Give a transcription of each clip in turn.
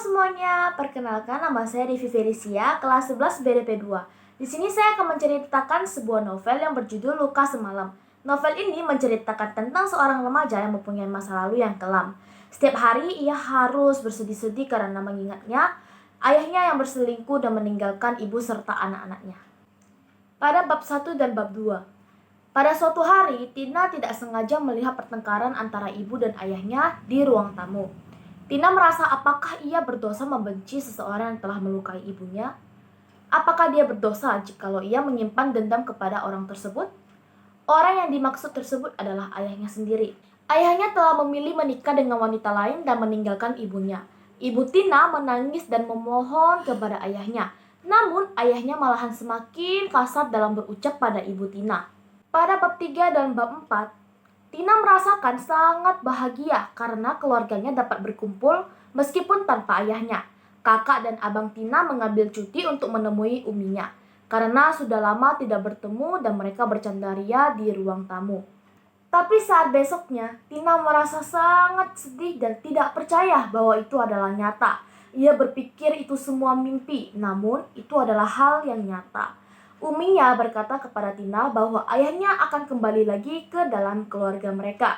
semuanya, perkenalkan nama saya Devi Felicia, kelas 11 BDP 2. Di sini saya akan menceritakan sebuah novel yang berjudul Luka Semalam. Novel ini menceritakan tentang seorang remaja yang mempunyai masa lalu yang kelam. Setiap hari ia harus bersedih-sedih karena mengingatnya ayahnya yang berselingkuh dan meninggalkan ibu serta anak-anaknya. Pada bab 1 dan bab 2. Pada suatu hari, Tina tidak sengaja melihat pertengkaran antara ibu dan ayahnya di ruang tamu. Tina merasa apakah ia berdosa membenci seseorang yang telah melukai ibunya? Apakah dia berdosa jikalau ia menyimpan dendam kepada orang tersebut? Orang yang dimaksud tersebut adalah ayahnya sendiri. Ayahnya telah memilih menikah dengan wanita lain dan meninggalkan ibunya. Ibu Tina menangis dan memohon kepada ayahnya. Namun ayahnya malahan semakin kasar dalam berucap pada ibu Tina. Pada bab 3 dan bab 4, Tina merasakan sangat bahagia karena keluarganya dapat berkumpul meskipun tanpa ayahnya. Kakak dan abang Tina mengambil cuti untuk menemui uminya karena sudah lama tidak bertemu dan mereka bercandaria di ruang tamu. Tapi saat besoknya, Tina merasa sangat sedih dan tidak percaya bahwa itu adalah nyata. Ia berpikir itu semua mimpi, namun itu adalah hal yang nyata. Uminya berkata kepada Tina bahwa ayahnya akan kembali lagi ke dalam keluarga mereka.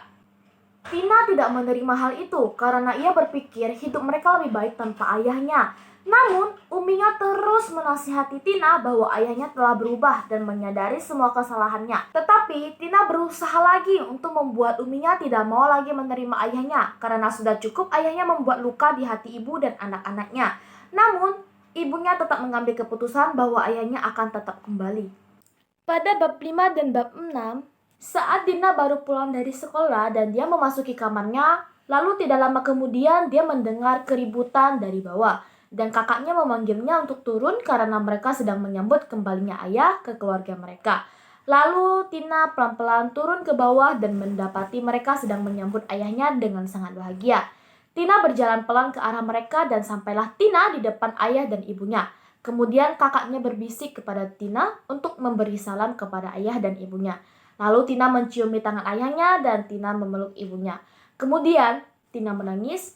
Tina tidak menerima hal itu karena ia berpikir hidup mereka lebih baik tanpa ayahnya. Namun, uminya terus menasihati Tina bahwa ayahnya telah berubah dan menyadari semua kesalahannya. Tetapi, Tina berusaha lagi untuk membuat uminya tidak mau lagi menerima ayahnya karena sudah cukup ayahnya membuat luka di hati ibu dan anak-anaknya. Namun, ibunya tetap mengambil keputusan bahwa ayahnya akan tetap kembali. Pada bab 5 dan bab 6, saat Tina baru pulang dari sekolah dan dia memasuki kamarnya, lalu tidak lama kemudian dia mendengar keributan dari bawah. Dan kakaknya memanggilnya untuk turun karena mereka sedang menyambut kembalinya ayah ke keluarga mereka. Lalu Tina pelan-pelan turun ke bawah dan mendapati mereka sedang menyambut ayahnya dengan sangat bahagia. Tina berjalan pelan ke arah mereka dan sampailah Tina di depan ayah dan ibunya. Kemudian kakaknya berbisik kepada Tina untuk memberi salam kepada ayah dan ibunya. Lalu Tina menciumi tangan ayahnya dan Tina memeluk ibunya. Kemudian Tina menangis.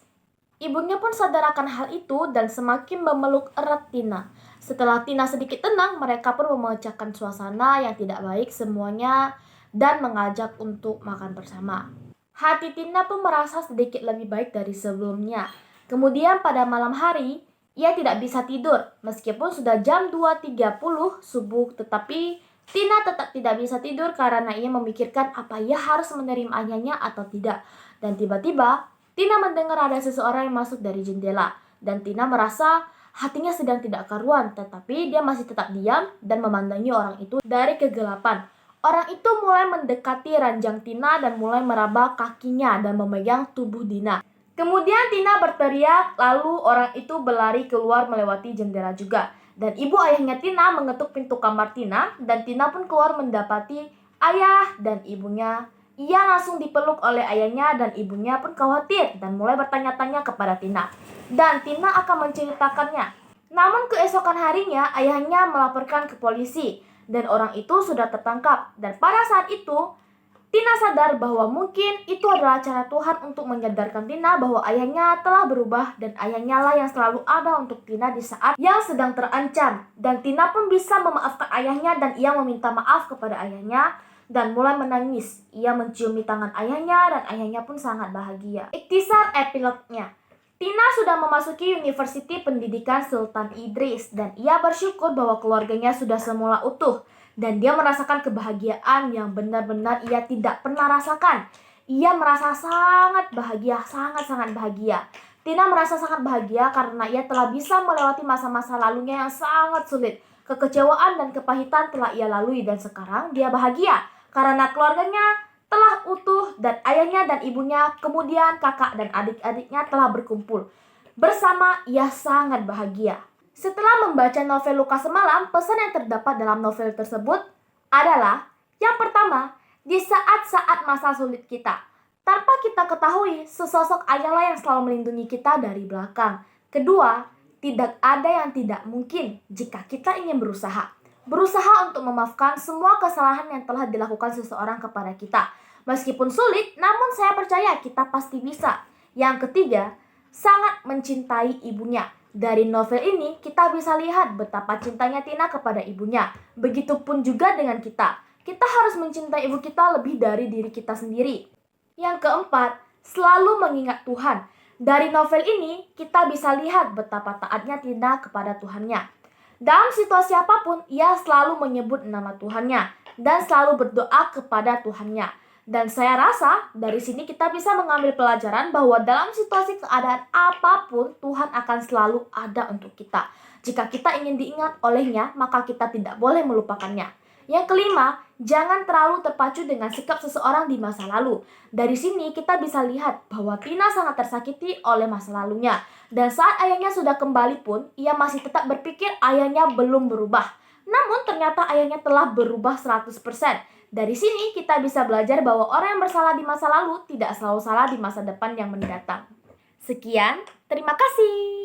Ibunya pun sadar akan hal itu dan semakin memeluk erat Tina. Setelah Tina sedikit tenang, mereka pun memecahkan suasana yang tidak baik semuanya dan mengajak untuk makan bersama. Hati Tina pun merasa sedikit lebih baik dari sebelumnya. Kemudian pada malam hari, ia tidak bisa tidur meskipun sudah jam 2.30 subuh, tetapi Tina tetap tidak bisa tidur karena ia memikirkan apa ia harus menerima ayahnya atau tidak. Dan tiba-tiba Tina mendengar ada seseorang yang masuk dari jendela dan Tina merasa hatinya sedang tidak karuan, tetapi dia masih tetap diam dan memandangi orang itu dari kegelapan. Orang itu mulai mendekati ranjang Tina dan mulai meraba kakinya dan memegang tubuh Tina. Kemudian Tina berteriak, lalu orang itu berlari keluar melewati jendela juga. Dan ibu ayahnya Tina mengetuk pintu kamar Tina dan Tina pun keluar mendapati ayah dan ibunya. Ia langsung dipeluk oleh ayahnya dan ibunya pun khawatir dan mulai bertanya-tanya kepada Tina. Dan Tina akan menceritakannya. Namun keesokan harinya ayahnya melaporkan ke polisi dan orang itu sudah tertangkap. Dan pada saat itu Tina sadar bahwa mungkin itu adalah cara Tuhan untuk menyadarkan Tina bahwa ayahnya telah berubah dan ayahnya lah yang selalu ada untuk Tina di saat yang sedang terancam. Dan Tina pun bisa memaafkan ayahnya dan ia meminta maaf kepada ayahnya dan mulai menangis. Ia menciumi tangan ayahnya dan ayahnya pun sangat bahagia. Ikhtisar epilognya. Tina sudah memasuki Universiti Pendidikan Sultan Idris dan ia bersyukur bahwa keluarganya sudah semula utuh. Dan dia merasakan kebahagiaan yang benar-benar ia tidak pernah rasakan. Ia merasa sangat bahagia, sangat-sangat bahagia. Tina merasa sangat bahagia karena ia telah bisa melewati masa-masa lalunya yang sangat sulit. Kekecewaan dan kepahitan telah ia lalui dan sekarang dia bahagia karena keluarganya telah utuh dan ayahnya dan ibunya, kemudian kakak dan adik-adiknya telah berkumpul. Bersama ia sangat bahagia. Setelah membaca novel Luka Semalam, pesan yang terdapat dalam novel tersebut adalah yang pertama, di saat-saat masa sulit kita, tanpa kita ketahui, sesosok ayahlah yang selalu melindungi kita dari belakang. Kedua, tidak ada yang tidak mungkin jika kita ingin berusaha. Berusaha untuk memaafkan semua kesalahan yang telah dilakukan seseorang kepada kita. Meskipun sulit, namun saya percaya kita pasti bisa. Yang ketiga, sangat mencintai ibunya. Dari novel ini kita bisa lihat betapa cintanya Tina kepada ibunya. Begitupun juga dengan kita. Kita harus mencintai ibu kita lebih dari diri kita sendiri. Yang keempat, selalu mengingat Tuhan. Dari novel ini kita bisa lihat betapa taatnya Tina kepada Tuhannya. Dalam situasi apapun, ia selalu menyebut nama Tuhannya dan selalu berdoa kepada Tuhannya. Dan saya rasa dari sini kita bisa mengambil pelajaran bahwa dalam situasi keadaan apapun, Tuhan akan selalu ada untuk kita. Jika kita ingin diingat olehnya, maka kita tidak boleh melupakannya. Yang kelima, jangan terlalu terpacu dengan sikap seseorang di masa lalu. Dari sini kita bisa lihat bahwa Tina sangat tersakiti oleh masa lalunya. Dan saat ayahnya sudah kembali pun, ia masih tetap berpikir ayahnya belum berubah. Namun ternyata ayahnya telah berubah 100%. Dari sini kita bisa belajar bahwa orang yang bersalah di masa lalu tidak selalu salah di masa depan yang mendatang. Sekian, terima kasih.